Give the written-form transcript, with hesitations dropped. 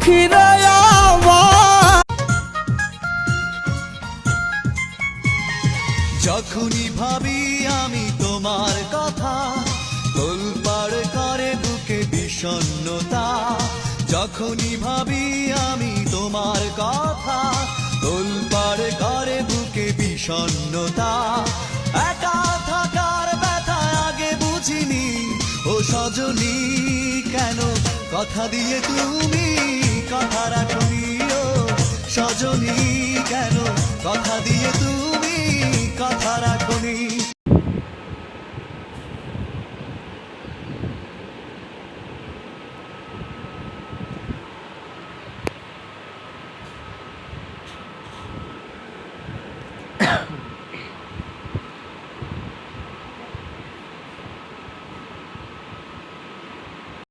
পাখি রে আমার। যখনই ভাবি আমি তোমার কথা, তোলপাড় করে বুকে বিষণ্ণতা। যখনই ভাবি আমি তোমার কথা, তোলপাড় করে বুকে বিষণ্ণতা। একা থাকার ব্যথা আগে বুঝিনি, ও সজনী কেন কথা দিয়ে তুমি কথা রাখনি। ও সজনী কেন কথা দিয়ে তুমি